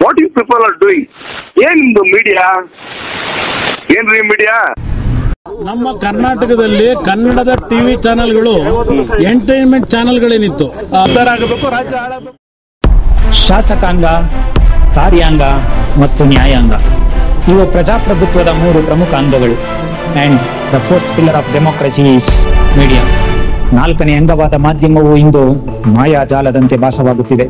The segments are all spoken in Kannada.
What you people are doing? ಏನ್ ನಿಮ್ದು ಮೀಡಿಯಾ? ಏನ್ರಿ ಮೀಡಿಯಾ? ನಮ್ಮ ಕರ್ನಾಟಕದಲ್ಲಿ ಕನ್ನಡದ ಟಿವಿ ಚಾನೆಲ್ಗಳು ಎಂಟರ್ಟೈನ್ಮೆಂಟ್ ಚಾನೆಲ್ಗಳೇನಿತ್ತು ಆಗಬೇಕು, ರಾಜ್ಯ ಆಳಬೇಕು. ಶಾಸಕಾಂಗ, ಕಾರ್ಯಾಂಗ ಮತ್ತು ನ್ಯಾಯಾಂಗ ಇವು ಪ್ರಜಾಪ್ರಭುತ್ವದ 3 ಪ್ರಮುಖ ಅಂಗಗಳು. And the fourth pillar of democracy is media. 4ನೇ ಅಂಗವಾದ ಮಾಧ್ಯಮವು ಇಂದು ಮಾಯಾಜಾಲದಂತೆ ಭಾಸವಾಗುತ್ತಿದೆ.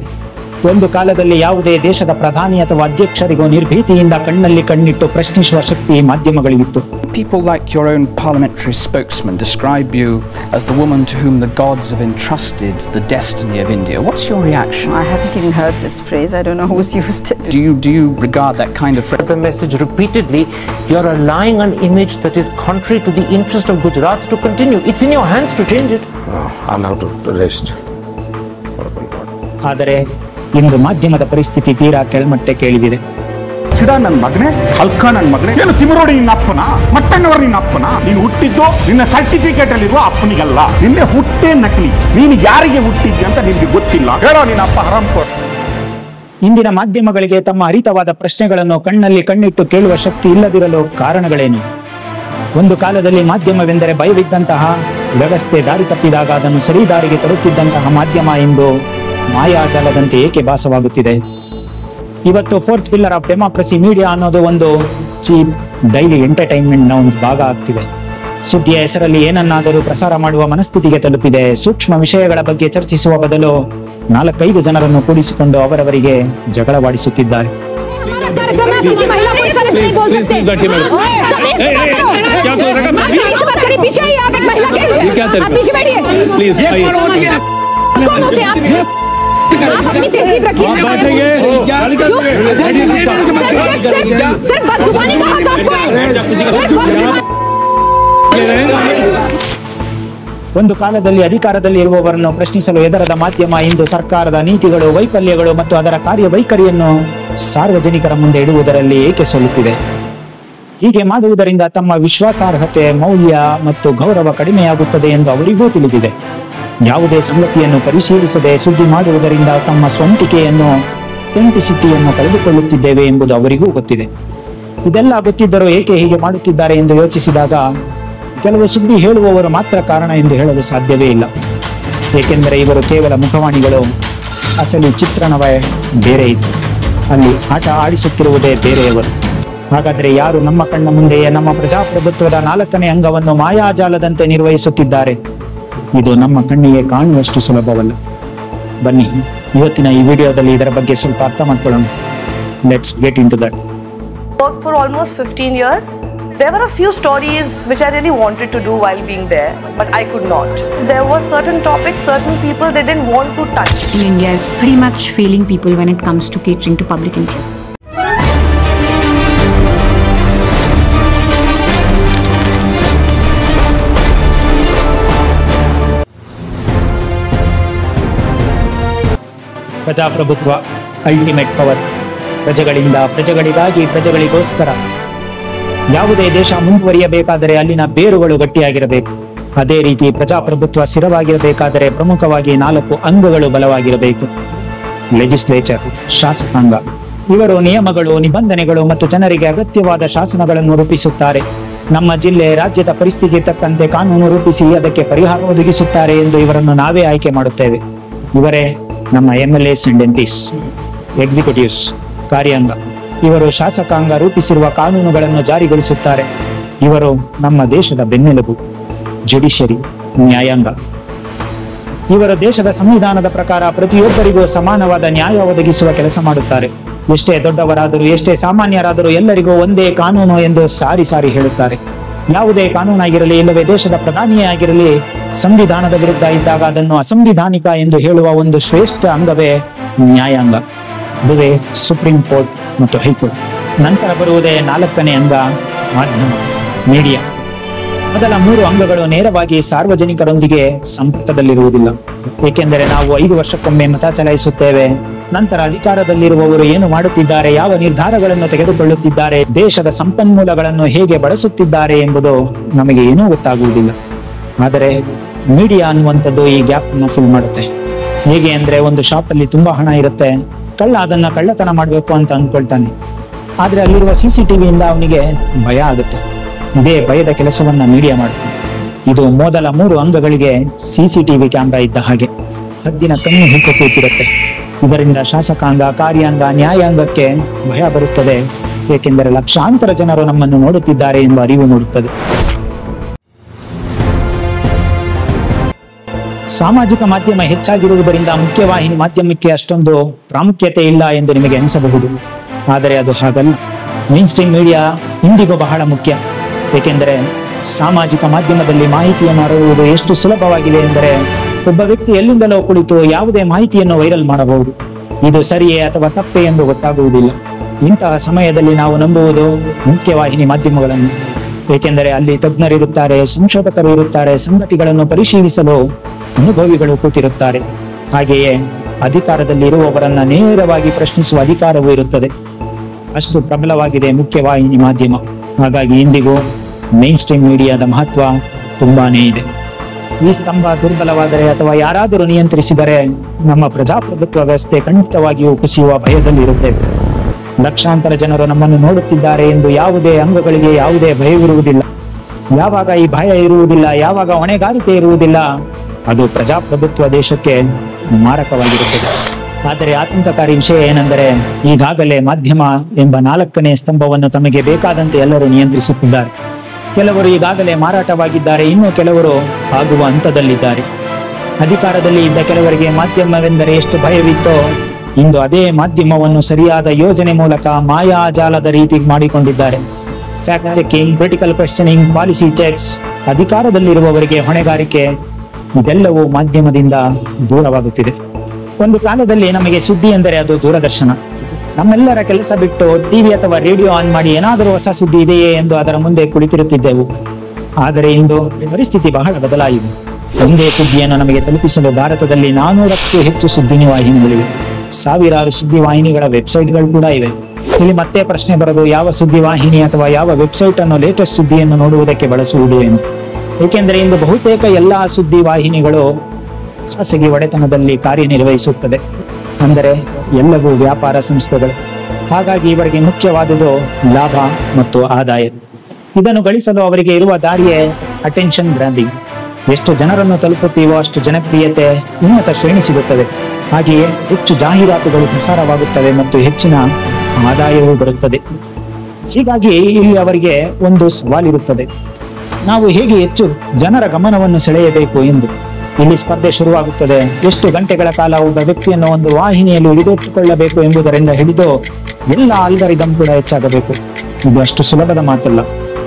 ಒಂದು ಕಾಲದಲ್ಲಿ ಯಾವುದೇ ದೇಶದ ಪ್ರಧಾನಿ ಅಥವಾ ಅಧ್ಯಕ್ಷರಿಗೂ ನಿರ್ಭೀತಿಯಿಂದ ಕಣ್ಣಲ್ಲಿ ಕಣ್ಣಿಟ್ಟು ಪ್ರಶ್ನಿಸುವ ಶಕ್ತಿ ಮಾಧ್ಯಮಗಳಿಗಿತ್ತು. People like your own parliamentary spokesman describe you as the woman to whom the gods have entrusted the destiny of India. What's your reaction? I haven't even heard this phrase. I don't know who's used it. Do you regard that kind of the message repeatedly? You're allowing an image that is contrary to the interest of Gujarat to continue. It's in your hands to change it. I'll have to rest. ಆದರೆ ಇಂದು ಮಾಧ್ಯಮದ ಪರಿಸ್ಥಿತಿ ತೀರಾ ಕೆಳಮಟ್ಟಕ್ಕೆ ಇಳಿದಿದೆ. ನನ್ನ ಮಗನೇ, ಹಲ್ಕ ನನ್ನ ಮಗನೇ, ಏನು ತಿಮರೋಡಿ ನಿನ್ನ ಅಪ್ಪನ, ಮಟ್ಟಣ್ಣವರು ನಿನ್ನ ಅಪ್ಪನ? ನೀನು ಹುಟ್ಟಿದ್ದು ನಿನ್ನ ಸರ್ಟಿಫಿಕೇಟ್ ಅಲ್ಲಿರುವ ಅಪ್ಪನಿಗಲ್ಲ, ನಿನ್ನೆ ಹುಟ್ಟೇ ನಕಲಿ. ನೀನು ಯಾರಿಗೆ ಹುಟ್ಟಿದ್ಯ ಅಂತ ನಿನ್ಗೆ ಗೊತ್ತಿಲ್ಲ. ಹೇಳೋ ನಿನ್ನ ಅಪ್ಪ ಹರಾಮ್ಖೋರ್. ಇಂದಿನ ಮಾಧ್ಯಮಗಳಿಗೆ ತಮ್ಮ ಹರಿತವಾದ ಪ್ರಶ್ನೆಗಳನ್ನು ಕಣ್ಣಲ್ಲಿ ಕಣ್ಣಿಟ್ಟು ಕೇಳುವ ಶಕ್ತಿ ಇಲ್ಲದಿರಲು ಕಾರಣಗಳೇನು? ಒಂದು ಕಾಲದಲ್ಲಿ ಮಾಧ್ಯಮವೆಂದರೆ ಭಯವಿದ್ದಂತಹ, ವ್ಯವಸ್ಥೆ ದಾರಿ ತಪ್ಪಿದಾಗ ಅದನ್ನು ಸರಿದಾರಿಗೆ ತರುತ್ತಿದ್ದಂತಹ ಮಾಧ್ಯಮ ಇಂದು ಮಾಯಾಜಾಲದಂತೆ ಏಕೆ ಭಾಸವಾಗುತ್ತಿದೆ? ಇವತ್ತು fourth pillar of democracy media ಅನ್ನೋದು ಒಂದು ಚೀಪ್ ಡೈಲಿ ಎಂಟರ್ಟೈನ್ಮೆಂಟ್ ನ ಒಂದು ಭಾಗ ಆಗ್ತಿದೆ. ಸುದ್ದಿಯ ಹೆಸರಲ್ಲಿ ಏನನ್ನಾದರೂ ಪ್ರಸಾರ ಮಾಡುವ ಮನಸ್ಥಿತಿಗೆ ತಲುಪಿದೆ. ಸೂಕ್ಷ್ಮ ವಿಷಯಗಳ ಬಗ್ಗೆ ಚರ್ಚಿಸುವ ಬದಲು 4-5 ಜನರನ್ನು ಕೂಡಿಸಿಕೊಂಡು ಅವರವರಿಗೆ ಜಗಳವಾಡಿಸುತ್ತಿದ್ದಾರೆ. आप अपनी तहजीब रखिए। सर बदजुबानी का हक आपको है। ಒಂದು ಕಾಲದಲ್ಲಿ ಅಧಿಕಾರದಲ್ಲಿ ಇರುವವರನ್ನು ಪ್ರಶ್ನಿಸಲು ಹೆದರದ ಮಾಧ್ಯಮ ಇಂದು ಸರ್ಕಾರದ ನೀತಿಗಳು, ವೈಫಲ್ಯಗಳು ಮತ್ತು ಅದರ ಕಾರ್ಯವೈಖರಿಯನ್ನು ಸಾರ್ವಜನಿಕರ ಮುಂದೆ ಇಡುವುದರಲ್ಲಿ ಏಕೆ ಸೋಲುತ್ತಿದೆ? ಹೀಗೆ ಮಾಡುವುದರಿಂದ ತಮ್ಮ ವಿಶ್ವಾಸಾರ್ಹತೆ, ಮೌಲ್ಯ ಮತ್ತು ಗೌರವ ಕಡಿಮೆಯಾಗುತ್ತದೆ ಎಂದು ಅವರಿಗೂ ತಿಳಿದಿದೆ. ಯಾವುದೇ ಸಂಗತಿಯನ್ನು ಪರಿಶೀಲಿಸದೆ ಸುದ್ದಿ ಮಾಡುವುದರಿಂದ ತಮ್ಮ ಸ್ವಂತಿಕೆಯನ್ನು, ಅಥೆಂಟಿಸಿಟಿಯನ್ನು ಕಳೆದುಕೊಳ್ಳುತ್ತಿದ್ದೇವೆ ಎಂಬುದು ಅವರಿಗೂ ಗೊತ್ತಿದೆ. ಇದೆಲ್ಲ ಗೊತ್ತಿದ್ದರೂ ಏಕೆ ಹೀಗೆ ಮಾಡುತ್ತಿದ್ದಾರೆ ಎಂದು ಯೋಚಿಸಿದಾಗ ಕೆಲವು ಸುದ್ದಿ ಹೇಳುವವರು ಮಾತ್ರ ಕಾರಣ ಎಂದು ಹೇಳಲು ಸಾಧ್ಯವೇ ಇಲ್ಲ. ಏಕೆಂದರೆ ಇವರು ಕೇವಲ ಮುಖವಾಣಿಗಳು. ಅಸಲಿ ಚಿತ್ರಣವೇ ಬೇರೆ ಇತ್ತು. ಅಲ್ಲಿ ಆಟ ಆಡಿಸುತ್ತಿರುವುದೇ ಬೇರೆಯವರು. ಹಾಗಾದರೆ ಯಾರು ನಮ್ಮ ಕಣ್ಣ ಮುಂದೆಯೇ ನಮ್ಮ ಪ್ರಜಾಪ್ರಭುತ್ವದ 4ನೇ ಅಂಗವನ್ನು ಮಾಯಾಜಾಲದಂತೆ ನಿರ್ವಹಿಸುತ್ತಿದ್ದಾರೆ? ಇದು ನಮ್ಮ ಕಣ್ಣಿಗೆ ಕಾಣುವಷ್ಟು ಸುಲಭವಲ್ಲ. ಬನ್ನಿ ಇವತ್ತಿನ ಈ ವಿಡಿಯೋದಲ್ಲಿ ಇದರ ಬಗ್ಗೆ ಸ್ವಲ್ಪ ಅರ್ಥ ಮಾಡ್ಕೊಳ್ಳೋಣ. Let's get into that. Worked for almost 15 years. There were a few stories which I really wanted to do while being there, but I could not. There were certain topics, certain people they didn't want to touch. India is pretty much failing people when it comes to catering to public interest. ಪ್ರಜಾಪ್ರಭುತ್ವ, ಅಲ್ಟಿಮೇಟ್ ಪವರ್. ಪ್ರಜೆಗಳಿಂದ, ಪ್ರಜೆಗಳಿಗಾಗಿ, ಪ್ರಜೆಗಳಿಗೋಸ್ಕರ. ಯಾವುದೇ ದೇಶ ಮುಂದುವರಿಯಬೇಕಾದರೆ ಅಲ್ಲಿನ ಬೇರುಗಳು ಗಟ್ಟಿಯಾಗಿರಬೇಕು. ಅದೇ ರೀತಿ ಪ್ರಜಾಪ್ರಭುತ್ವ ಸ್ಥಿರವಾಗಿರಬೇಕಾದರೆ ಪ್ರಮುಖವಾಗಿ 4 ಅಂಗಗಳು ಬಲವಾಗಿರಬೇಕು. ಲೆಜಿಸ್ಲೇಚರ್, ಶಾಸಕಾಂಗ. ಇವರು ನಿಯಮಗಳು, ನಿಬಂಧನೆಗಳು ಮತ್ತು ಜನರಿಗೆ ಅಗತ್ಯವಾದ ಶಾಸನಗಳನ್ನು ರೂಪಿಸುತ್ತಾರೆ. ನಮ್ಮ ಜಿಲ್ಲೆ, ರಾಜ್ಯದ ಪರಿಸ್ಥಿತಿಗೆ ತಕ್ಕಂತೆ ಕಾನೂನು ರೂಪಿಸಿ ಅದಕ್ಕೆ ಪರಿಹಾರ ಒದಗಿಸುತ್ತಾರೆ ಎಂದು ಇವರನ್ನು ನಾವೇ ಆಯ್ಕೆ ಮಾಡುತ್ತೇವೆ. ಇವರೇ ನಮ್ಮ MLAs ಅಂಡ್ MPs. ಎಕ್ಸಿಕ್ಯೂಟಿವ್ಸ್, ಕಾರ್ಯಾಂಗ. ಇವರು ಶಾಸಕಾಂಗ ರೂಪಿಸಿರುವ ಕಾನೂನುಗಳನ್ನು ಜಾರಿಗೊಳಿಸುತ್ತಾರೆ. ಇವರು ನಮ್ಮ ದೇಶದ ಬೆನ್ನೆಲುಬು. ಜುಡಿಷರಿ, ನ್ಯಾಯಾಂಗ. ಇವರು ದೇಶದ ಸಂವಿಧಾನದ ಪ್ರಕಾರ ಪ್ರತಿಯೊಬ್ಬರಿಗೂ ಸಮಾನವಾದ ನ್ಯಾಯ ಒದಗಿಸುವ ಕೆಲಸ ಮಾಡುತ್ತಾರೆ. ಎಷ್ಟೇ ದೊಡ್ಡವರಾದರೂ, ಎಷ್ಟೇ ಸಾಮಾನ್ಯರಾದರೂ ಎಲ್ಲರಿಗೂ ಒಂದೇ ಕಾನೂನು ಎಂದು ಸಾರಿ ಸಾರಿ ಹೇಳುತ್ತಾರೆ. ಯಾವುದೇ ಕಾನೂನಾಗಿರಲಿ, ಇಲ್ಲವೇ ದೇಶದ ಪ್ರಧಾನಿಯೇ ಆಗಿರಲಿ, ಸಂವಿಧಾನದ ವಿರುದ್ಧ ಇದ್ದಾಗ ಅದನ್ನು ಅಸಂವಿಧಾನಿಕ ಎಂದು ಹೇಳುವ ಒಂದು ಶ್ರೇಷ್ಠ ಅಂಗವೇ ನ್ಯಾಯಾಂಗ. ಅದುವೇ ಸುಪ್ರೀಂ ಕೋರ್ಟ್ ಮತ್ತು ಹೈಕೋರ್ಟ್. ನಂತರ ಬರುವುದೇ 4ನೇ ಅಂಗ, ಮಾಧ್ಯಮ, ಮೀಡಿಯಾ. ಮೊದಲ 3 ಅಂಗಗಳು ನೇರವಾಗಿ ಸಾರ್ವಜನಿಕರೊಂದಿಗೆ ಸಂಪರ್ಕದಲ್ಲಿರುವುದಿಲ್ಲ. ಏಕೆಂದರೆ ನಾವು 5 ವರ್ಷಕ್ಕೊಮ್ಮೆ ಮತ ಚಲಾಯಿಸುತ್ತೇವೆ. ನಂತರ ಅಧಿಕಾರದಲ್ಲಿರುವವರು ಏನು ಮಾಡುತ್ತಿದ್ದಾರೆ, ಯಾವ ನಿರ್ಧಾರಗಳನ್ನು ತೆಗೆದುಕೊಳ್ಳುತ್ತಿದ್ದಾರೆ, ದೇಶದ ಸಂಪನ್ಮೂಲಗಳನ್ನು ಹೇಗೆ ಬಳಸುತ್ತಿದ್ದಾರೆ ಎಂಬುದು ನಮಗೆ ಏನೂ ಗೊತ್ತಾಗುವುದಿಲ್ಲ. ಆದರೆ ಮೀಡಿಯಾ ಅನ್ನುವಂಥದ್ದು ಈ ಗ್ಯಾಪ್ ಅನ್ನು ಫಿಲ್ ಮಾಡುತ್ತೆ. ಹೇಗೆ ಅಂದ್ರೆ, ಒಂದು ಶಾಪ್ ಅಲ್ಲಿ ತುಂಬಾ ಹಣ ಇರುತ್ತೆ, ಕಳ್ಳ ಅದನ್ನ ಕಳ್ಳತನ ಮಾಡಬೇಕು ಅಂತ ಅಂದ್ಕೊಳ್ತಾನೆ. ಆದ್ರೆ ಅಲ್ಲಿರುವ CCTVಯಿಂದ ಅವನಿಗೆ ಭಯ ಆಗುತ್ತೆ. ಇದೇ ಭಯದ ಕೆಲಸವನ್ನ ಮೀಡಿಯಾ ಮಾಡುತ್ತೆ. ಇದು ಮೊದಲ 3 ಅಂಗಗಳಿಗೆ CCTV ಕ್ಯಾಮ್ರಾ ಇದ್ದ ಹಾಗೆ ಹದ್ದಿನ ಕಣ್ಣು ಹಿಟ್ಟು ಕೂತಿರುತ್ತೆ. ಇದರಿಂದ ಶಾಸಕಾಂಗ, ಕಾರ್ಯಾಂಗ, ನ್ಯಾಯಾಂಗಕ್ಕೆ ಭಯ ಬರುತ್ತದೆ. ಏಕೆಂದರೆ ಲಕ್ಷಾಂತರ ಜನರು ನಮ್ಮನ್ನು ನೋಡುತ್ತಿದ್ದಾರೆ ಎಂಬ ಅರಿವು ಮೂಡುತ್ತದೆ. ಸಾಮಾಜಿಕ ಮಾಧ್ಯಮ ಹೆಚ್ಚಾಗಿರುವುದರಿಂದ ಮುಖ್ಯವಾಹಿನಿ ಮಾಧ್ಯಮಕ್ಕೆ ಅಷ್ಟೊಂದು ಪ್ರಾಮುಖ್ಯತೆ ಇಲ್ಲ ಎಂದು ನಿಮಗೆ ಅನಿಸಬಹುದು. ಆದರೆ ಅದು ಹಾಗಲ್ಲ. ಮೇನ್ ಸ್ಟ್ರೀಮ್ ಮೀಡಿಯಾ ಇಂದಿಗೂ ಬಹಳ ಮುಖ್ಯ. ಏಕೆಂದರೆ ಸಾಮಾಜಿಕ ಮಾಧ್ಯಮದಲ್ಲಿ ಮಾಹಿತಿಯನ್ನು ಹರಡುವುದು ಎಷ್ಟು ಸುಲಭವಾಗಿದೆ ಎಂದರೆ ಒಬ್ಬ ವ್ಯಕ್ತಿ ಎಲ್ಲಿಂದಲೋ ಕುಳಿತು ಯಾವುದೇ ಮಾಹಿತಿಯನ್ನು ವೈರಲ್ ಮಾಡಬಹುದು. ಇದು ಸರಿಯೇ ಅಥವಾ ತಪ್ಪೇ ಎಂದು ಗೊತ್ತಾಗುವುದಿಲ್ಲ. ಇಂತಹ ಸಮಯದಲ್ಲಿ ನಾವು ನಂಬುವುದು ಮುಖ್ಯವಾಹಿನಿ ಮಾಧ್ಯಮಗಳನ್ನು. ಏಕೆಂದರೆ ಅಲ್ಲಿ ತಜ್ಞರಿರುತ್ತಾರೆ, ಸಂಶೋಧಕರು ಇರುತ್ತಾರೆ, ಸಂಗತಿಗಳನ್ನು ಪರಿಶೀಲಿಸಲು ಅನುಭವಿಗಳು ಕೂತಿರುತ್ತಾರೆ. ಹಾಗೆಯೇ ಅಧಿಕಾರದಲ್ಲಿ ಇರುವವರನ್ನ ನೇರವಾಗಿ ಪ್ರಶ್ನಿಸುವ ಅಧಿಕಾರವೂ ಇರುತ್ತದೆ. ಅಷ್ಟು ಪ್ರಬಲವಾಗಿದೆ ಮುಖ್ಯವಾಹಿನಿ ಮಾಧ್ಯಮ. ಹಾಗಾಗಿ ಇಂದಿಗೂ ಮೇನ್ ಸ್ಟ್ರೀಮ್ ಮೀಡಿಯಾದ ಮಹತ್ವ ತುಂಬಾನೇ ಇದೆ. ಈ ಸ್ತಂಭ ದುರ್ಬಲವಾದರೆ ಅಥವಾ ಯಾರಾದರೂ ನಿಯಂತ್ರಿಸಿದರೆ ನಮ್ಮ ಪ್ರಜಾಪ್ರಭುತ್ವ ವ್ಯವಸ್ಥೆ ಖಂಡಿತವಾಗಿಯೂ ಕುಸಿಯುವ ಭಯದಲ್ಲಿ ಇರುತ್ತೇವೆ. ಲಕ್ಷಾಂತರ ಜನರು ನಮ್ಮನ್ನು ನೋಡುತ್ತಿದ್ದಾರೆ ಎಂದು ಯಾವುದೇ ಅಂಗಗಳಿಗೆ ಯಾವುದೇ ಭಯವಿರುವುದಿಲ್ಲ. ಯಾವಾಗ ಈ ಭಯ ಇರುವುದಿಲ್ಲ, ಯಾವಾಗ ಹೊಣೆಗಾರಿಕೆ ಇರುವುದಿಲ್ಲ, ಅದು ಪ್ರಜಾಪ್ರಭುತ್ವ ದೇಶಕ್ಕೆ ಮಾರಕವಾಗಿರುತ್ತದೆ. ಆದರೆ ಆತಂಕಕಾರಿ ವಿಷಯ ಏನೆಂದರೆ ಈಗಾಗಲೇ ಮಾಧ್ಯಮ ಎಂಬ 4ನೇ ಸ್ತಂಭವನ್ನು ತಮಗೆ ಬೇಕಾದಂತೆ ಎಲ್ಲರೂ ನಿಯಂತ್ರಿಸುತ್ತಿದ್ದಾರೆ. ಕೆಲವರು ಈಗಾಗಲೇ ಮಾರಾಟವಾಗಿದ್ದಾರೆ, ಇನ್ನು ಕೆಲವರು ಆಗುವ ಹಂತದಲ್ಲಿದ್ದಾರೆ. ಅಧಿಕಾರದಲ್ಲಿ ಇದ್ದ ಕೆಲವರಿಗೆ ಮಾಧ್ಯಮವೆಂದರೆ ಎಷ್ಟು ಭಯವಿತ್ತೋ ಇಂದು ಅದೇ ಮಾಧ್ಯಮವನ್ನು ಸರಿಯಾದ ಯೋಜನೆ ಮೂಲಕ ಮಾಯಾಜಾಲದ ರೀತಿ ಮಾಡಿಕೊಂಡಿದ್ದಾರೆ. Fact checking, critical questioning, policy checks, ಅಧಿಕಾರದಲ್ಲಿರುವವರಿಗೆ ಹೊಣೆಗಾರಿಕೆ, ಇದೆಲ್ಲವೂ ಮಾಧ್ಯಮದಿಂದ ದೂರವಾಗುತ್ತಿದೆ. ಒಂದು ಕಾಲದಲ್ಲಿ ನಮಗೆ ಸುದ್ದಿ ಎಂದರೆ ಅದು ದೂರದರ್ಶನ. ನಮ್ಮೆಲ್ಲರ ಕೆಲಸ ಬಿಟ್ಟು ಟಿವಿ ಅಥವಾ ರೇಡಿಯೋ ಆನ್ ಮಾಡಿ ಏನಾದರೂ ಹೊಸ ಸುದ್ದಿ ಇದೆಯೇ ಎಂದು ಅದರ ಮುಂದೆ ಕುಳಿತಿರುತ್ತಿದ್ದೆವು. ಆದರೆ ಇಂದು ಪರಿಸ್ಥಿತಿ ಬಹಳ ಬದಲಾಗಿದೆ. ಒಂದೇ ಸುದ್ದಿಯನ್ನು ನಮಗೆ ತಲುಪಿಸಲು ಭಾರತದಲ್ಲಿ 400ಕ್ಕೂ ಹೆಚ್ಚು ಸುದ್ದಿವಾಹಿನಿಗಳಿವೆ. ಸಾವಿರಾರು ಸುದ್ದಿವಾಹಿನಿಗಳ ವೆಬ್ಸೈಟ್ಗಳು ಕೂಡ ಇವೆ. ಇಲ್ಲಿ ಮತ್ತೆ ಪ್ರಶ್ನೆ ಬರೋದು, ಯಾವ ಸುದ್ದಿವಾಹಿನಿ ಅಥವಾ ಯಾವ ವೆಬ್ಸೈಟ್ ಅನ್ನು ಲೇಟೆಸ್ಟ್ ಸುದ್ದಿಯನ್ನು ನೋಡುವುದಕ್ಕೆ ಬಳಸುವುದು ಎಂದು. ಏಕೆಂದರೆ ಇಂದು ಬಹುತೇಕ ಎಲ್ಲಾ ಸುದ್ದಿವಾಹಿನಿಗಳು ಖಾಸಗಿ ಒಡೆತನದಲ್ಲಿ ಕಾರ್ಯನಿರ್ವಹಿಸುತ್ತದೆ. ಅಂದರೆ ಎಲ್ಲವೂ ವ್ಯಾಪಾರ ಸಂಸ್ಥೆಗಳು. ಹಾಗಾಗಿ ಇವರಿಗೆ ಮುಖ್ಯವಾದುದು ಲಾಭ ಮತ್ತು ಆದಾಯ. ಇದನ್ನು ಗಳಿಸಲು ಅವರಿಗೆ ಇರುವ ದಾರಿಯೇ ಅಟೆನ್ಷನ್ ಬ್ರ್ಯಾಂಡಿಂಗ್. ಎಷ್ಟು ಜನರನ್ನು ತಲುಪುತ್ತೀವೋ ಅಷ್ಟು ಜನಪ್ರಿಯತೆ, ಉನ್ನತ ಶ್ರೇಣಿ ಸಿಗುತ್ತದೆ. ಹಾಗೆಯೇ ಹೆಚ್ಚು ಜಾಹೀರಾತುಗಳು ಪ್ರಸಾರವಾಗುತ್ತವೆ ಮತ್ತು ಹೆಚ್ಚಿನ ಆದಾಯವೂ ಬರುತ್ತದೆ. ಹೀಗಾಗಿ ಇಲ್ಲಿ ಅವರಿಗೆ ಒಂದು ಸವಾಲಿರುತ್ತದೆ, ನಾವು ಹೇಗೆ ಹೆಚ್ಚು ಜನರ ಗಮನವನ್ನು ಸೆಳೆಯಬೇಕು ಎಂದು. ಇಲ್ಲಿ ಸ್ಪರ್ಧೆ ಶುರುವಾಗುತ್ತದೆ. ಎಷ್ಟು ಗಂಟೆಗಳ ಕಾಲ ಒಬ್ಬ ವ್ಯಕ್ತಿಯನ್ನು ಒಂದು ವಾಹಿನಿಯಲ್ಲಿ ಹಿಡಿದಿಟ್ಟುಕೊಳ್ಳಬೇಕು ಎಂಬುದರಿಂದ ಹಿಡಿದು ಎಲ್ಲ ಆಲ್ಗರಿದಮ್ ಕೂಡ ಹೆಚ್ಚಾಗಬೇಕು. ಇದು ಅಷ್ಟು ಸುಲಭದ ಮಾತಲ್ಲ.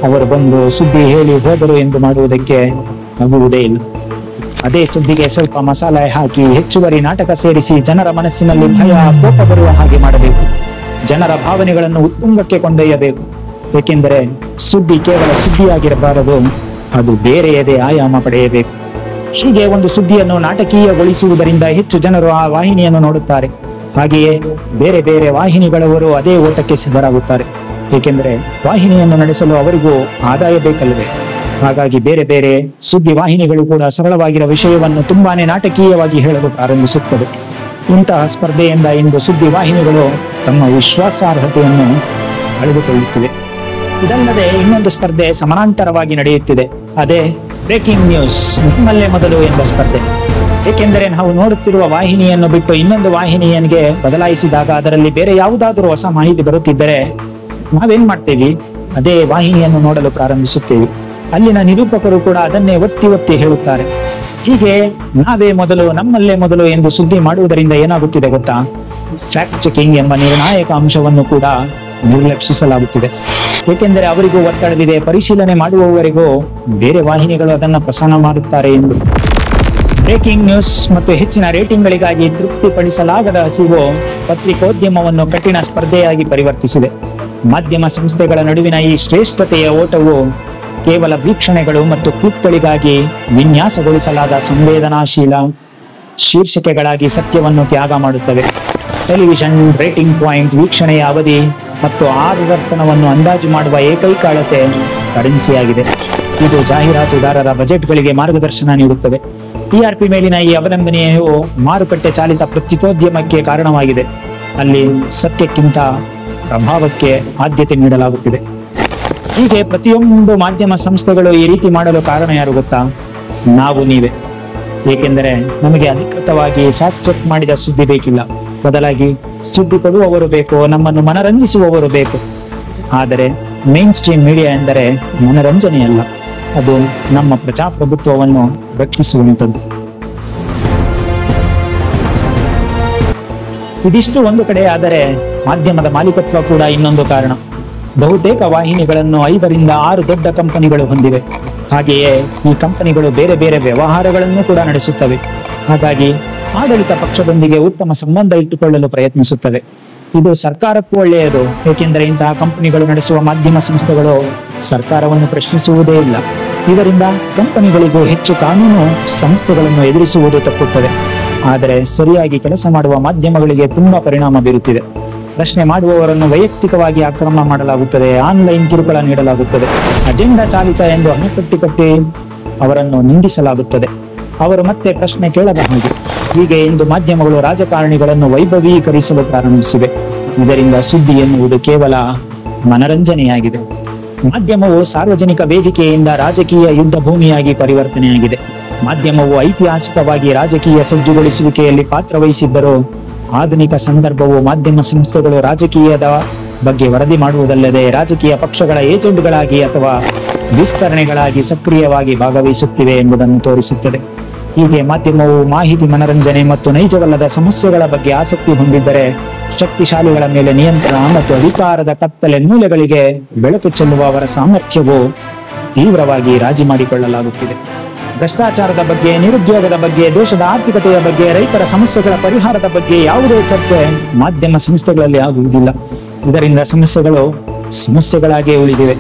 ಅವರು ಬಂದು ಸುದ್ದಿ ಹೇಳಿ ಹೋದರು ಎಂದು ಮಾಡುವುದಕ್ಕೆ ಆಗುವುದೇ ಇಲ್ಲ. ಅದೇ ಸುದ್ದಿಗೆ ಸ್ವಲ್ಪ ಮಸಾಲೆ ಹಾಕಿ ಹೆಚ್ಚುವರಿ ನಾಟಕ ಸೇರಿಸಿ ಜನರ ಮನಸ್ಸಿನಲ್ಲಿ ಭಯ, ಕೋಪ ಬರುವ ಹಾಗೆ ಮಾಡಬೇಕು. ಜನರ ಭಾವನೆಗಳನ್ನು ಉತ್ತುಂಗಕ್ಕೆ ಕೊಂಡೊಯ್ಯಬೇಕು. ಏಕೆಂದರೆ ಸುದ್ದಿ ಕೇವಲ ಸುದ್ದಿಯಾಗಿರಬಾರದು, ಅದು ಬೇರೆಯದೇ ಆಯಾಮ ಪಡೆಯಬೇಕು. ಹೀಗೆ ಒಂದು ಸುದ್ದಿಯನ್ನು ನಾಟಕೀಯಗೊಳಿಸುವುದರಿಂದ ಹೆಚ್ಚು ಜನರು ಆ ವಾಹಿನಿಯನ್ನು ನೋಡುತ್ತಾರೆ. ಹಾಗೆಯೇ ಬೇರೆ ಬೇರೆ ವಾಹಿನಿಗಳವರು ಅದೇ ಓಟಕ್ಕೆ ಸಿದ್ಧರಾಗುತ್ತಾರೆ. ಏಕೆಂದರೆ ವಾಹಿನಿಯನ್ನು ನಡೆಸಲು ಅವರಿಗೂ ಆದಾಯ ಬೇಕಲ್ಲವೇ. ಹಾಗಾಗಿ ಬೇರೆ ಬೇರೆ ಸುದ್ದಿ ವಾಹಿನಿಗಳು ಕೂಡ ಸರಳವಾಗಿರೋ ವಿಷಯವನ್ನು ತುಂಬಾನೇ ನಾಟಕೀಯವಾಗಿ ಹೇಳಲು ಪ್ರಾರಂಭಿಸುತ್ತದೆ. ಇಂತಹ ಸ್ಪರ್ಧೆಯಿಂದ ಇಂದು ಸುದ್ದಿ ವಾಹಿನಿಗಳು ತಮ್ಮ ವಿಶ್ವಾಸಾರ್ಹತೆಯನ್ನು ಕಳೆದುಕೊಳ್ಳುತ್ತಿವೆ. ಇದಲ್ಲದೆ ಇನ್ನೊಂದು ಸ್ಪರ್ಧೆ ಸಮಾನಾಂತರವಾಗಿ ನಡೆಯುತ್ತಿದೆ. ಅದೇ ಬ್ರೇಕಿಂಗ್ ನ್ಯೂಸ್, ನಮ್ಮಲ್ಲೇ ಮೊದಲು ಎಂಬ ಸ್ಪರ್ಧೆ. ಏಕೆಂದರೆ ನಾವು ನೋಡುತ್ತಿರುವ ವಾಹಿನಿಯನ್ನು ಬಿಟ್ಟು ಇನ್ನೊಂದು ವಾಹಿನಿಯನ್ಗೆ ಬದಲಾಯಿಸಿದಾಗ ಅದರಲ್ಲಿ ಬೇರೆ ಯಾವುದಾದರೂ ಹೊಸ ಮಾಹಿತಿ ಬರುತ್ತಿದ್ದರೆ ನಾವೇನ್ ಮಾಡ್ತೇವೆ, ಅದೇ ವಾಹಿನಿಯನ್ನು ನೋಡಲು ಪ್ರಾರಂಭಿಸುತ್ತೇವೆ. ಅಲ್ಲಿನ ನಿರೂಪಕರು ಕೂಡ ಅದನ್ನೇ ಒತ್ತಿ ಒತ್ತಿ ಹೇಳುತ್ತಾರೆ. ಹೀಗೆ ನಾವೇ ಮೊದಲು, ನಮ್ಮಲ್ಲೇ ಮೊದಲು ಎಂದು ಸುದ್ದಿ ಮಾಡುವುದರಿಂದ ಏನಾಗುತ್ತಿದೆ ಗೊತ್ತಾ? ಫ್ಯಾಕ್ಟ್ ಚೆಕಿಂಗ್ ಎಂಬ ನಿರ್ಣಾಯಕ ಅಂಶವನ್ನು ಕೂಡ ನಿರ್ಲಕ್ಷಿಸಲಾಗುತ್ತಿದೆ. ಏಕೆಂದರೆ ಅವರಿಗೂ ಒತ್ತಡವಿದೆ, ಪರಿಶೀಲನೆ ಮಾಡುವವರೆಗೂ ಬೇರೆ ವಾಹಿನಿಗಳು ಅದನ್ನು ಪ್ರಸಾರ ಮಾಡುತ್ತಾರೆ ಎಂದು. ಬ್ರೇಕಿಂಗ್ ನ್ಯೂಸ್ ಮತ್ತು ಹೆಚ್ಚಿನ ರೇಟಿಂಗ್ಗಳಿಗಾಗಿ ತೃಪ್ತಿಪಡಿಸಲಾಗದ ಹಸಿವು ಪತ್ರಿಕೋದ್ಯಮವನ್ನು ಕಠಿಣ ಸ್ಪರ್ಧೆಯಾಗಿ ಪರಿವರ್ತಿಸಿದೆ. ಮಾಧ್ಯಮ ಸಂಸ್ಥೆಗಳ ನಡುವಿನ ಈ ಶ್ರೇಷ್ಠತೆಯ ಓಟವು ಕೇವಲ ವೀಕ್ಷಣೆಗಳು ಮತ್ತು ಕ್ಲಿಕ್ಗಳಿಗಾಗಿ ವಿನ್ಯಾಸಗೊಳಿಸಲಾದ ಸಂವೇದನಾಶೀಲ ಶೀರ್ಷಿಕೆಗಳಾಗಿ ಸತ್ಯವನ್ನು ತ್ಯಾಗ ಮಾಡುತ್ತವೆ. ಟೆಲಿವಿಷನ್ ರೇಟಿಂಗ್ ಪಾಯಿಂಟ್, ವೀಕ್ಷಣೆಯ ಅವಧಿ ಮತ್ತು ಆವರ್ತನವನ್ನು ಅಂದಾಜು ಮಾಡುವ ಏಕೈಕ ಅಳತೆ ಕರೆನ್ಸಿಯಾಗಿದೆ. ಇದು ಜಾಹೀರಾತುದಾರರ ಬಜೆಟ್ಗಳಿಗೆ ಮಾರ್ಗದರ್ಶನ ನೀಡುತ್ತದೆ. TRP ಮೇಲಿನ ಈ ಅವಲಂಬನೆಯು ಮಾರುಕಟ್ಟೆ ಚಾಲಿತ ಪತ್ರಿಕೋದ್ಯಮಕ್ಕೆ ಕಾರಣವಾಗಿದೆ. ಅಲ್ಲಿ ಸತ್ಯಕ್ಕಿಂತ ಪ್ರಭಾವಕ್ಕೆ ಆದ್ಯತೆ ನೀಡಲಾಗುತ್ತಿದೆ. ಹೀಗೆ ಪ್ರತಿಯೊಂದು ಮಾಧ್ಯಮ ಸಂಸ್ಥೆಗಳು ಈ ರೀತಿ ಮಾಡಲು ಕಾರಣ ಯಾರು ಗೊತ್ತಾ? ನಾವು ನೀವೇ. ಏಕೆಂದರೆ ನಮಗೆ ಅಧಿಕೃತವಾಗಿ ಫ್ಯಾಕ್ಟ್ ಚೆಕ್ ಮಾಡಿದ ಸುದ್ದಿ ಬೇಕಿಲ್ಲ, ಬದಲಾಗಿ ಸುದ್ದಿ ಕೊಡುವವರು ಬೇಕು, ನಮ್ಮನ್ನು ಮನರಂಜಿಸುವವರು ಬೇಕು. ಆದರೆ ಮೇನ್ ಸ್ಟ್ರೀಮ್ ಮೀಡಿಯಾ ಎಂದರೆ ಮನರಂಜನೆಯಲ್ಲ, ಅದು ನಮ್ಮ ಪ್ರಜಾಪ್ರಭುತ್ವವನ್ನು ರಕ್ಷಿಸುವಂಥದ್ದು. ಇದಿಷ್ಟು ಒಂದು ಕಡೆ, ಆದರೆ ಮಾಧ್ಯಮದ ಮಾಲೀಕತ್ವ ಕೂಡ ಇನ್ನೊಂದು ಕಾರಣ. ಬಹುತೇಕ ವಾಹಿನಿಗಳನ್ನು 5 ರಿಂದ 6 ದೊಡ್ಡ ಕಂಪನಿಗಳು ಹೊಂದಿವೆ. ಹಾಗೆಯೇ ಈ ಕಂಪನಿಗಳು ಬೇರೆ ಬೇರೆ ವ್ಯವಹಾರಗಳನ್ನು ಕೂಡ ನಡೆಸುತ್ತವೆ. ಹಾಗಾಗಿ ಆಡಳಿತ ಪಕ್ಷದೊಂದಿಗೆ ಉತ್ತಮ ಸಂಬಂಧ ಇಟ್ಟುಕೊಳ್ಳಲು ಪ್ರಯತ್ನಿಸುತ್ತವೆ. ಇದು ಸರ್ಕಾರಕ್ಕೂ ಒಳ್ಳೆಯದು, ಏಕೆಂದರೆ ಇಂತಹ ಕಂಪನಿಗಳು ನಡೆಸುವ ಮಾಧ್ಯಮ ಸಂಸ್ಥೆಗಳು ಸರ್ಕಾರವನ್ನು ಪ್ರಶ್ನಿಸುವುದೇ ಇಲ್ಲ. ಇದರಿಂದ ಕಂಪನಿಗಳಿಗೂ ಹೆಚ್ಚು ಕಾನೂನು ಸಮಸ್ಯೆಗಳನ್ನು ಎದುರಿಸುವುದು ತಪ್ಪುತ್ತದೆ. ಆದರೆ ಸರಿಯಾಗಿ ಕೆಲಸ ಮಾಡುವ ಮಾಧ್ಯಮಗಳಿಗೆ ತುಂಬಾ ಪರಿಣಾಮ ಬೀರುತ್ತಿದೆ. ಪ್ರಶ್ನೆ ಮಾಡುವವರನ್ನು ವೈಯಕ್ತಿಕವಾಗಿ ಆಕ್ರಮಣ ಮಾಡಲಾಗುತ್ತದೆ, ಆನ್ಲೈನ್ ಕಿರುಕುಳ ನೀಡಲಾಗುತ್ತದೆ, ಅಜೆಂಡಾ ಚಾಲಿತ ಎಂದು ಹಣ ಕಟ್ಟಿ ಅವರನ್ನು ನಿಂದಿಸಲಾಗುತ್ತದೆ. ಅವರು ಮತ್ತೆ ಪ್ರಶ್ನೆ ಕೇಳದ ಹಾಗೆ. ಹೀಗೆ ಇಂದು ಮಾಧ್ಯಮಗಳು ರಾಜಕಾರಣಿಗಳನ್ನು ವೈಭವೀಕರಿಸಲು ಪ್ರಾರಂಭಿಸಿವೆ. ಇದರಿಂದ ಸುದ್ದಿ ಎನ್ನುವುದು ಕೇವಲ ಮನರಂಜನೆಯಾಗಿದೆ. ಮಾಧ್ಯಮವು ಸಾರ್ವಜನಿಕ ವೇದಿಕೆಯಿಂದ ರಾಜಕೀಯ ಯುದ್ಧ ಭೂಮಿಯಾಗಿ ಪರಿವರ್ತನೆಯಾಗಿದೆ. ಮಾಧ್ಯಮವು ಐತಿಹಾಸಿಕವಾಗಿ ರಾಜಕೀಯ ಸಜ್ಜುಗೊಳಿಸುವಿಕೆಯಲ್ಲಿ ಪಾತ್ರ ವಹಿಸಿದ್ದರೂ ಆಧುನಿಕ ಸಂದರ್ಭವು ಮಾಧ್ಯಮ ಸಂಸ್ಥೆಗಳು ರಾಜಕೀಯದ ಬಗ್ಗೆ ವರದಿ ಮಾಡುವುದಲ್ಲದೆ ರಾಜಕೀಯ ಪಕ್ಷಗಳ ಏಜೆಂಟ್ಗಳಾಗಿ ಅಥವಾ ವಿಸ್ತರಣೆಗಳಾಗಿ ಸಕ್ರಿಯವಾಗಿ ಭಾಗವಹಿಸುತ್ತಿವೆ ಎಂಬುದನ್ನು ತೋರಿಸುತ್ತದೆ. ಹೀಗೆ ಮಾಧ್ಯಮವು ಮಾಹಿತಿ, ಮನರಂಜನೆ ಮತ್ತು ನೈಜವಲ್ಲದ ಸಮಸ್ಯೆಗಳ ಬಗ್ಗೆ ಆಸಕ್ತಿ ಹೊಂದಿದ್ದರೆ ಶಕ್ತಿಶಾಲಿಗಳ ಮೇಲೆ ನಿಯಂತ್ರಣ ಮತ್ತು ಅಧಿಕಾರದ ಕತ್ತಲೆ ಮೂಲೆಗಳಿಗೆ ಬೆಳಕು ಚೆಲ್ಲುವ ಅವರ ಸಾಮರ್ಥ್ಯವು ತೀವ್ರವಾಗಿ ರಾಜಿ ಮಾಡಿಕೊಳ್ಳಲಾಗುತ್ತಿದೆ. ಭ್ರಷ್ಟಾಚಾರದ ಬಗ್ಗೆ, ನಿರುದ್ಯೋಗದ ಬಗ್ಗೆ, ದೇಶದ ಆರ್ಥಿಕತೆಯ ಬಗ್ಗೆ, ರೈತರ ಸಮಸ್ಯೆಗಳ ಪರಿಹಾರದ ಬಗ್ಗೆ ಯಾವುದೇ ಚರ್ಚೆ ಮಾಧ್ಯಮ ಸಂಸ್ಥೆಗಳಲ್ಲಿ ಆಗುವುದಿಲ್ಲ. ಇದರಿಂದ ಸಮಸ್ಯೆಗಳು ಸಮಸ್ಯೆಗಳಾಗಿಯೇ ಉಳಿದಿವೆ.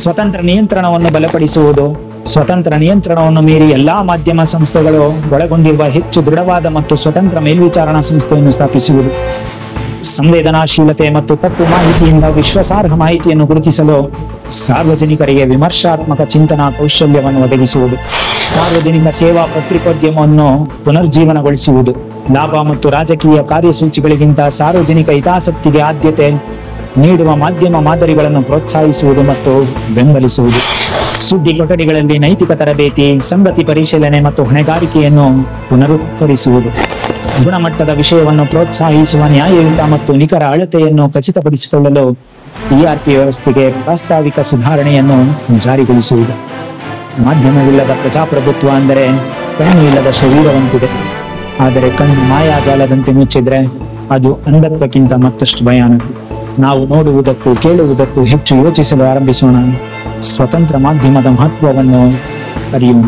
ಸ್ವತಂತ್ರ ನಿಯಂತ್ರಣವನ್ನು ಬಲಪಡಿಸುವುದು. ಸ್ವತಂತ್ರ ನಿಯಂತ್ರಣವನ್ನು ಮೀರಿ ಎಲ್ಲಾ ಮಾಧ್ಯಮ ಸಂಸ್ಥೆಗಳು ಒಳಗೊಂಡಿರುವ ಹೆಚ್ಚು ದೃಢವಾದ ಮತ್ತು ಸ್ವತಂತ್ರ ಮೇಲ್ವಿಚಾರಣಾ ಸಂಸ್ಥೆಯನ್ನು ಸ್ಥಾಪಿಸುವುದು. ಸಂವೇದನಾಶೀಲತೆ ಮತ್ತು ತಪ್ಪು ಮಾಹಿತಿಯಿಂದ ವಿಶ್ವಾಸಾರ್ಹ ಮಾಹಿತಿಯನ್ನು ಗುರುತಿಸಲು ಸಾರ್ವಜನಿಕರಿಗೆ ವಿಮರ್ಶಾತ್ಮಕ ಚಿಂತನಾ ಕೌಶಲ್ಯವನ್ನು ಒದಗಿಸುವುದು. ಸಾರ್ವಜನಿಕ ಸೇವಾ ಪತ್ರಿಕೋದ್ಯಮವನ್ನು ಪುನರ್ಜೀವನಗೊಳಿಸುವುದು. ಲಾಭ ಮತ್ತು ರಾಜಕೀಯ ಕಾರ್ಯಸೂಚಿಗಳಿಗಿಂತ ಸಾರ್ವಜನಿಕ ಹಿತಾಸಕ್ತಿಗೆ ಆದ್ಯತೆ ನೀಡುವ ಮಾಧ್ಯಮ ಮಾದರಿಗಳನ್ನು ಪ್ರೋತ್ಸಾಹಿಸುವುದು ಮತ್ತು ಬೆಂಬಲಿಸುವುದು. ಸುದ್ದಿ ಕೊಠಡಿಗಳಲ್ಲಿ ನೈತಿಕ ತರಬೇತಿ, ಸಂಗತಿ ಪರಿಶೀಲನೆ ಮತ್ತು ಹೊಣೆಗಾರಿಕೆಯನ್ನು ಪುನರುತ್ತರಿಸುವುದು. ಗುಣಮಟ್ಟದ ವಿಷಯವನ್ನು ಪ್ರೋತ್ಸಾಹಿಸುವ ನ್ಯಾಯಯುತ ಮತ್ತು ನಿಖರ ಅಳತೆಯನ್ನು ಖಚಿತಪಡಿಸಿಕೊಳ್ಳಲು ERP ವ್ಯವಸ್ಥೆಗೆ ಪ್ರಾಸ್ತಾವಿಕ ಸುಧಾರಣೆಯನ್ನು ಜಾರಿಗೊಳಿಸುವುದು. ಮಾಧ್ಯಮವಿಲ್ಲದ ಪ್ರಜಾಪ್ರಭುತ್ವ ಅಂದರೆ ಕಣ್ಣು ಇಲ್ಲದ ಶರೀರವಂತಿದೆ. ಆದರೆ ಕಣ್ಣು ಮಾಯಾಜಾಲದಂತೆ ಮುಚ್ಚಿದ್ರೆ ಅದು ಅಂಧತ್ವಕ್ಕಿಂತ ಮತ್ತಷ್ಟು ಭಯಾನಕ. ನಾವು ನೋಡುವುದಕ್ಕೂ ಕೇಳುವುದಕ್ಕೂ ಹೆಚ್ಚು ಯೋಚಿಸಲು ಆರಂಭಿಸೋಣ. ಸ್ವತಂತ್ರ ಮಾಧ್ಯಮದ ಮಹತ್ವವನ್ನು ಅರಿಯೋಣ.